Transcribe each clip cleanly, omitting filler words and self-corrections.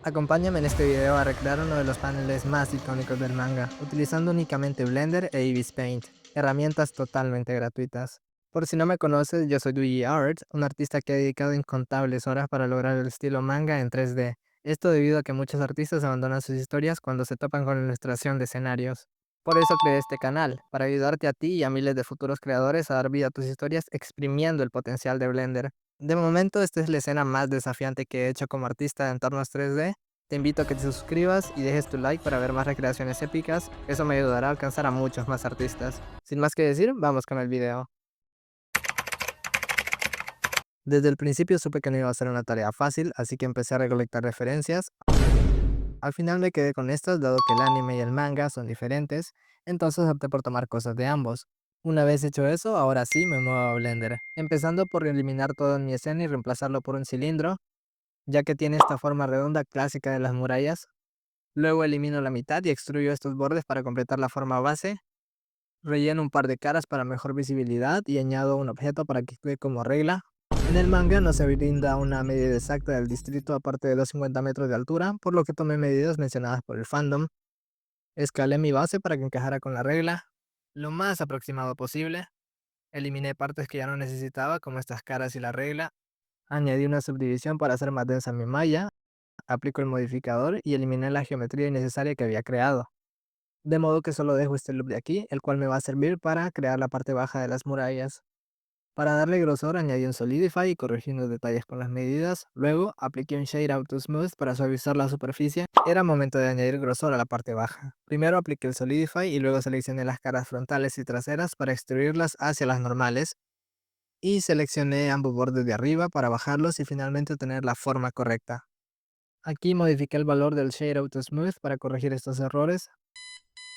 Acompáñame en este video a recrear uno de los paneles más icónicos del manga, utilizando únicamente Blender e Eevee Paint, herramientas totalmente gratuitas. Por si no me conoces, yo soy Luigi Art, un artista que ha dedicado incontables horas para lograr el estilo manga en 3D. Esto debido a que muchos artistas abandonan sus historias cuando se topan con la ilustración de escenarios. Por eso creé este canal, para ayudarte a ti y a miles de futuros creadores a dar vida a tus historias exprimiendo el potencial de Blender. De momento, esta es la escena más desafiante que he hecho como artista de entornos 3D. Te invito a que te suscribas y dejes tu like para ver más recreaciones épicas, eso me ayudará a alcanzar a muchos más artistas. Sin más que decir, vamos con el video. Desde el principio supe que no iba a ser una tarea fácil, así que empecé a recolectar referencias. Al final me quedé con estas, dado que el anime y el manga son diferentes, entonces opté por tomar cosas de ambos. Una vez hecho eso, ahora sí me muevo a Blender, empezando por eliminar todo en mi escena y reemplazarlo por un cilindro, ya que tiene esta forma redonda clásica de las murallas. Luego elimino la mitad y extruyo estos bordes para completar la forma base. Relleno un par de caras para mejor visibilidad y añado un objeto para que actúe como regla. En el manga no se brinda una medida exacta del distrito aparte de los 50 metros de altura, por lo que tomé medidas mencionadas por el fandom. Escalé mi base para que encajara con la regla, lo más aproximado posible. Eliminé partes que ya no necesitaba, como estas caras y la regla. Añadí una subdivisión para hacer más densa mi malla. Aplico el modificador y eliminé la geometría innecesaria que había creado. De modo que solo dejo este loop de aquí, el cual me va a servir para crear la parte baja de las murallas. Para darle grosor añadí un Solidify y corregí unos detalles con las medidas. Luego apliqué un Shade Auto Smooth para suavizar la superficie. Era momento de añadir grosor a la parte baja. Primero apliqué el Solidify y luego seleccioné las caras frontales y traseras para extruirlas hacia las normales. Y seleccioné ambos bordes de arriba para bajarlos y finalmente tener la forma correcta. Aquí modifiqué el valor del Shade Auto Smooth para corregir estos errores.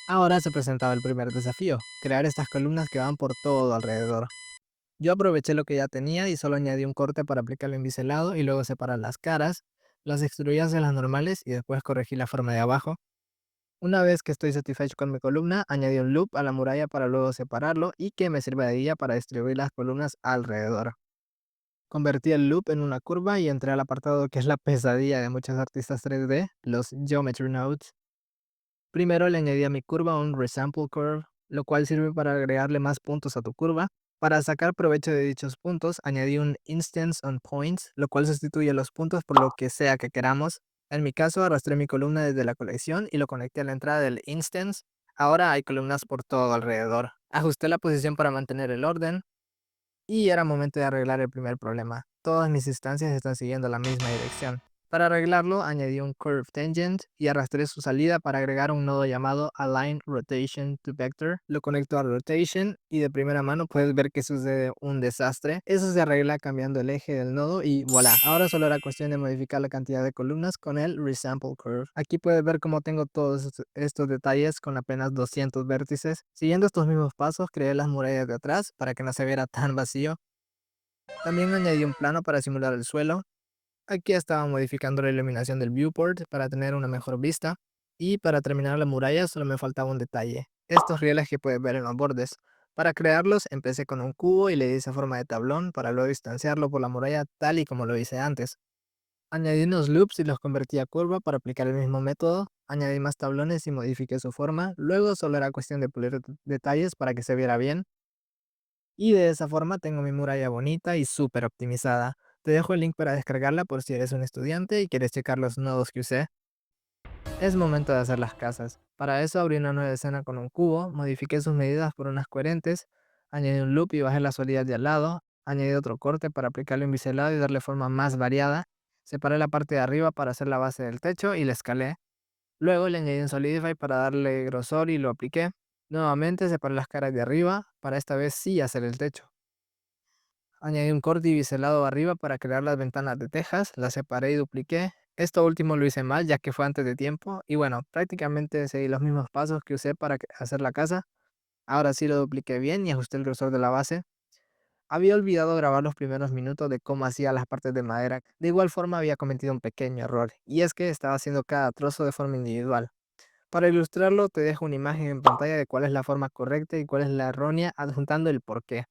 Ahora se presentaba el primer desafío, crear estas columnas que van por todo alrededor. Yo aproveché lo que ya tenía y solo añadí un corte para aplicarlo en biselado y luego separar las caras, las extruí hacia las normales y después corregí la forma de abajo. Una vez que estoy satisfecho con mi columna, añadí un loop a la muralla para luego separarlo y que me sirva de guía para distribuir las columnas alrededor. Convertí el loop en una curva y entré al apartado que es la pesadilla de muchos artistas 3D, los Geometry Nodes. Primero le añadí a mi curva un Resample Curve, lo cual sirve para agregarle más puntos a tu curva. Para sacar provecho de dichos puntos, añadí un Instance on Points, lo cual sustituye los puntos por lo que sea que queramos. En mi caso, arrastré mi columna desde la colección y lo conecté a la entrada del Instance. Ahora hay columnas por todo alrededor. Ajusté la posición para mantener el orden y era momento de arreglar el primer problema. Todas mis instancias están siguiendo la misma dirección. Para arreglarlo, añadí un Curve Tangent y arrastré su salida para agregar un nodo llamado Align Rotation to Vector. Lo conecto a Rotation y de primera mano puedes ver que sucede un desastre. Eso se arregla cambiando el eje del nodo y voilà. Ahora solo era cuestión de modificar la cantidad de columnas con el Resample Curve. Aquí puedes ver cómo tengo todos estos detalles con apenas 200 vértices. Siguiendo estos mismos pasos, creé las murallas de atrás para que no se viera tan vacío. También añadí un plano para simular el suelo. Aquí estaba modificando la iluminación del viewport para tener una mejor vista. Y para terminar la muralla solo me faltaba un detalle. Estos rieles que puedes ver en los bordes. Para crearlos empecé con un cubo y le di esa forma de tablón para luego distanciarlo por la muralla tal y como lo hice antes. Añadí unos loops y los convertí a curva para aplicar el mismo método. Añadí más tablones y modifiqué su forma. Luego solo era cuestión de pulir detalles para que se viera bien. Y de esa forma tengo mi muralla bonita y súper optimizada. Te dejo el link para descargarla por si eres un estudiante y quieres checar los nodos que usé. Es momento de hacer las casas. Para eso abrí una nueva escena con un cubo, modifiqué sus medidas por unas coherentes, añadí un loop y bajé las salidas de al lado, añadí otro corte para aplicarlo en biselado y darle forma más variada, separé la parte de arriba para hacer la base del techo y la escalé. Luego le añadí un Solidify para darle grosor y lo apliqué. Nuevamente separé las caras de arriba, para esta vez sí hacer el techo. Añadí un corte y biselado arriba para crear las ventanas de tejas, las separé y dupliqué. Esto último lo hice mal ya que fue antes de tiempo y bueno, prácticamente seguí los mismos pasos que usé para hacer la casa. Ahora sí lo dupliqué bien y ajusté el grosor de la base. Había olvidado grabar los primeros minutos de cómo hacía las partes de madera. De igual forma había cometido un pequeño error y es que estaba haciendo cada trozo de forma individual. Para ilustrarlo te dejo una imagen en pantalla de cuál es la forma correcta y cuál es la errónea adjuntando el porqué.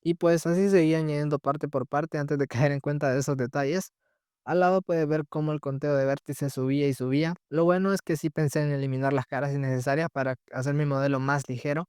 Y pues así seguía añadiendo parte por parte antes de caer en cuenta de esos detalles. Al lado puedes ver cómo el conteo de vértices subía y subía. Lo bueno es que sí pensé en eliminar las caras innecesarias para hacer mi modelo más ligero.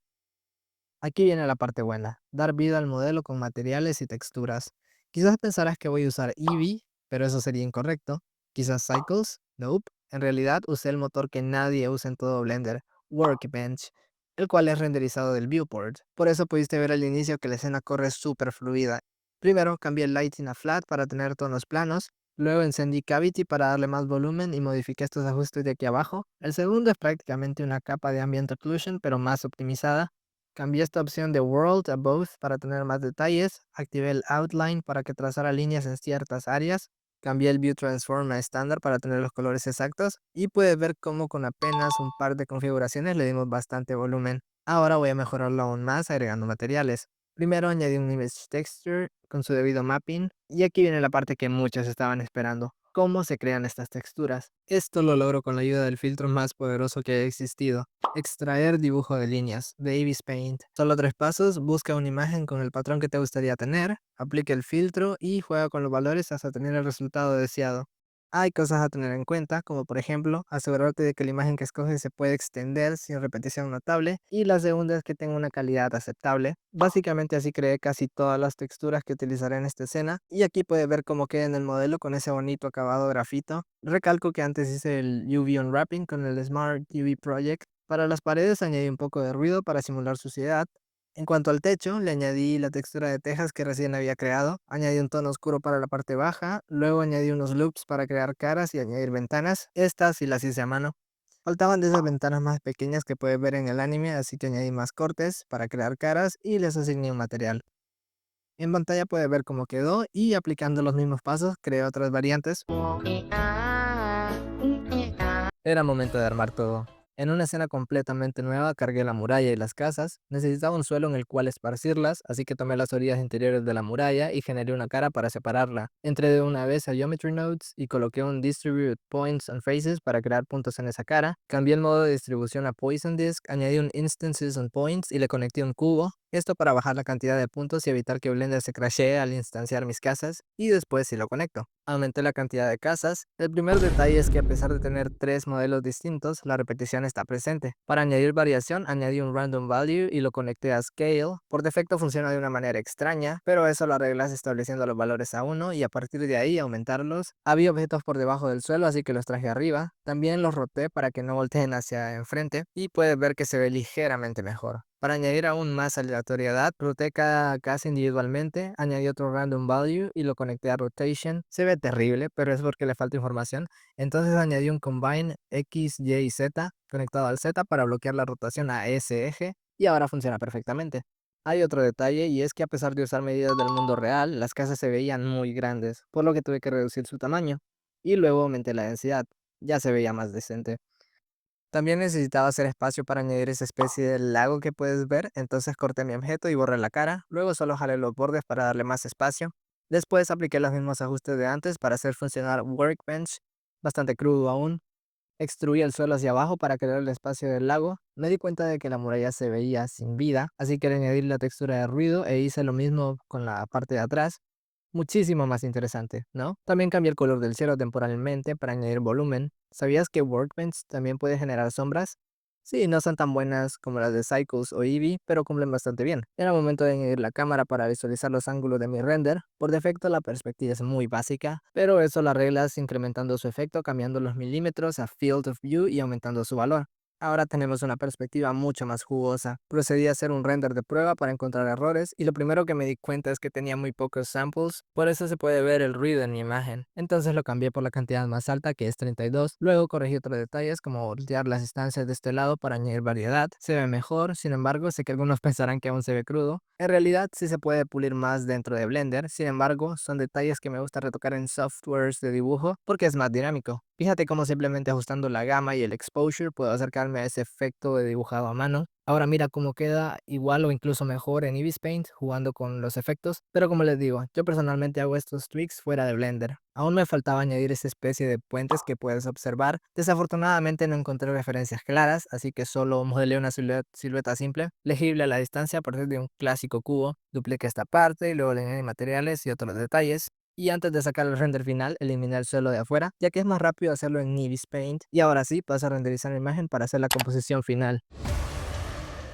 Aquí viene la parte buena, dar vida al modelo con materiales y texturas. Quizás pensarás que voy a usar Eevee, pero eso sería incorrecto. Quizás Cycles, nope. En realidad usé el motor que nadie usa en todo Blender, Workbench, el cual es renderizado del viewport. Por eso pudiste ver al inicio que la escena corre súper fluida. Primero cambié el lighting a flat para tener tonos planos, luego encendí Cavity para darle más volumen y modifiqué estos ajustes de aquí abajo. El segundo es prácticamente una capa de Ambient Occlusion pero más optimizada. Cambié esta opción de World a Both para tener más detalles, activé el Outline para que trazara líneas en ciertas áreas, cambié el View Transform a estándar para tener los colores exactos y puedes ver cómo con apenas un par de configuraciones le dimos bastante volumen. Ahora voy a mejorarlo aún más agregando materiales. Primero añadí un Image Texture con su debido mapping y aquí viene la parte que muchos estaban esperando. ¿Cómo se crean estas texturas? Esto lo logro con la ayuda del filtro más poderoso que haya existido. Extraer dibujo de líneas, Davis Paint. Solo 3 pasos, busca una imagen con el patrón que te gustaría tener, aplica el filtro y juega con los valores hasta tener el resultado deseado. Hay cosas a tener en cuenta, como por ejemplo, asegurarte de que la imagen que escoges se puede extender sin repetición notable y la segunda es que tenga una calidad aceptable. Básicamente así creé casi todas las texturas que utilizaré en esta escena y aquí puedes ver cómo queda en el modelo con ese bonito acabado grafito. Recalco que antes hice el UV Unwrapping con el Smart UV Project. Para las paredes añadí un poco de ruido para simular suciedad. En cuanto al techo, le añadí la textura de tejas que recién había creado, añadí un tono oscuro para la parte baja, luego añadí unos loops para crear caras y añadir ventanas, estas sí las hice a mano. Faltaban de esas ventanas más pequeñas que puedes ver en el anime, así que añadí más cortes para crear caras y les asigné un material. En pantalla puedes ver cómo quedó y aplicando los mismos pasos creé otras variantes. Era momento de armar todo. En una escena completamente nueva cargué la muralla y las casas. Necesitaba un suelo en el cual esparcirlas, así que tomé las orillas interiores de la muralla y generé una cara para separarla. Entré de una vez a Geometry Nodes y coloqué un Distribute Points and Faces para crear puntos en esa cara. Cambié el modo de distribución a Poison Disk, añadí un Instances on Points y le conecté un cubo. Esto para bajar la cantidad de puntos y evitar que Blender se crashee al instanciar mis casas, y después si lo conecto. Aumenté la cantidad de casas. El primer detalle es que a pesar de tener 3 modelos distintos, la repetición está presente. Para añadir variación, añadí un Random Value y lo conecté a Scale. Por defecto funciona de una manera extraña, pero eso lo arreglas estableciendo los valores a 1 y a partir de ahí aumentarlos. Había objetos por debajo del suelo, así que los traje arriba. También los roté para que no volteen hacia enfrente y puedes ver que se ve ligeramente mejor. Para añadir aún más aleatoriedad, roté cada casa individualmente, añadí otro random value y lo conecté a rotation. Se ve terrible, pero es porque le falta información. Entonces añadí un combine X, Y y Z conectado al Z para bloquear la rotación a ese eje y ahora funciona perfectamente. Hay otro detalle y es que a pesar de usar medidas del mundo real, las casas se veían muy grandes, por lo que tuve que reducir su tamaño. Y luego aumenté la densidad, ya se veía más decente. También necesitaba hacer espacio para añadir esa especie de lago que puedes ver, entonces corté mi objeto y borré la cara, luego solo jalé los bordes para darle más espacio. Después apliqué los mismos ajustes de antes para hacer funcionar Workbench, bastante crudo aún. Extruí el suelo hacia abajo para crear el espacio del lago. Me di cuenta de que la muralla se veía sin vida, así que le añadí la textura de ruido e hice lo mismo con la parte de atrás. Muchísimo más interesante, ¿no? También cambié el color del cielo temporalmente para añadir volumen. ¿Sabías que Workbench también puede generar sombras? Sí, no son tan buenas como las de Cycles o Eevee, pero cumplen bastante bien. Era momento de añadir la cámara para visualizar los ángulos de mi render. Por defecto la perspectiva es muy básica, pero eso lo arreglas incrementando su efecto, cambiando los milímetros a Field of View y aumentando su valor. Ahora tenemos una perspectiva mucho más jugosa. Procedí a hacer un render de prueba para encontrar errores y lo primero que me di cuenta es que tenía muy pocos samples, por eso se puede ver el ruido en mi imagen. Entonces lo cambié por la cantidad más alta que es 32. Luego corregí otros detalles como voltear las instancias de este lado para añadir variedad. Se ve mejor, sin embargo sé que algunos pensarán que aún se ve crudo. En realidad sí se puede pulir más dentro de Blender, sin embargo son detalles que me gusta retocar en softwares de dibujo porque es más dinámico. Fíjate cómo simplemente ajustando la gama y el exposure puedo acercarme a ese efecto de dibujado a mano. Ahora mira cómo queda igual o incluso mejor en Eevee Paint jugando con los efectos, pero como les digo, yo personalmente hago estos tweaks fuera de Blender. Aún me faltaba añadir esa especie de puentes que puedes observar. Desafortunadamente no encontré referencias claras, así que solo modelé una silueta simple, legible a la distancia a partir de un clásico cubo. Dupliqué esta parte y luego le añadí materiales y otros detalles. Y antes de sacar el render final, eliminé el suelo de afuera, ya que es más rápido hacerlo en Nivis Paint. Y ahora sí, paso a renderizar la imagen para hacer la composición final.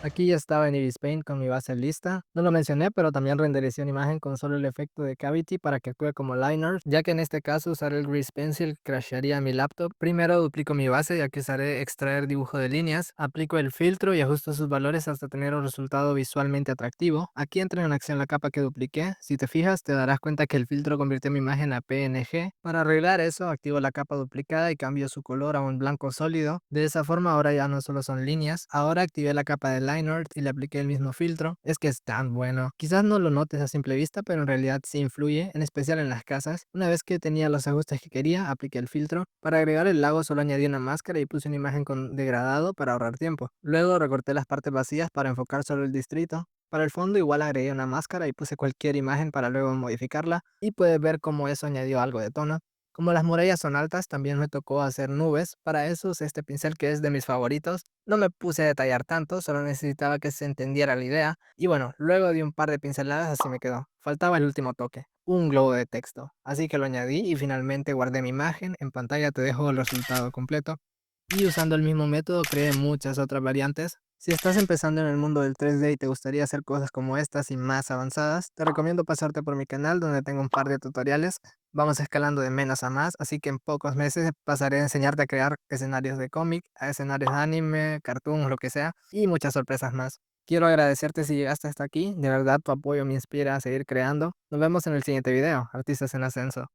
Aquí ya estaba en Ibis Paint con mi base lista. No lo mencioné, pero también rendericé una imagen con solo el efecto de Cavity para que actúe como liner, ya que en este caso usar el Grease Pencil crasharía mi laptop. Primero duplico mi base, ya que usaré extraer dibujo de líneas. Aplico el filtro y ajusto sus valores hasta tener un resultado visualmente atractivo. Aquí entra en acción la capa que dupliqué. Si te fijas, te darás cuenta que el filtro convirtió mi imagen a PNG. Para arreglar eso, activo la capa duplicada y cambio su color a un blanco sólido. De esa forma ahora ya no solo son líneas. Ahora activé la capa de liner y le apliqué el mismo filtro. Es que es tan bueno. Quizás no lo notes a simple vista, pero en realidad sí influye, en especial en las casas. Una vez que tenía los ajustes que quería, apliqué el filtro. Para agregar el lago solo añadí una máscara y puse una imagen con degradado para ahorrar tiempo. Luego recorté las partes vacías para enfocar solo el distrito. Para el fondo igual agregué una máscara y puse cualquier imagen para luego modificarla, y puedes ver cómo eso añadió algo de tono. Como las murallas son altas, también me tocó hacer nubes. Para eso usé este pincel que es de mis favoritos. No me puse a detallar tanto, solo necesitaba que se entendiera la idea. Y bueno, luego de un par de pinceladas así me quedó. Faltaba el último toque, un globo de texto. Así que lo añadí y finalmente guardé mi imagen. En pantalla te dejo el resultado completo. Y usando el mismo método creé muchas otras variantes. Si estás empezando en el mundo del 3D y te gustaría hacer cosas como estas y más avanzadas, te recomiendo pasarte por mi canal donde tengo un par de tutoriales. Vamos escalando de menos a más, así que en pocos meses pasaré a enseñarte a crear escenarios de cómic, a escenarios de anime, cartoons, lo que sea, y muchas sorpresas más. Quiero agradecerte si llegaste hasta aquí, de verdad tu apoyo me inspira a seguir creando. Nos vemos en el siguiente video, Artistas en Ascenso.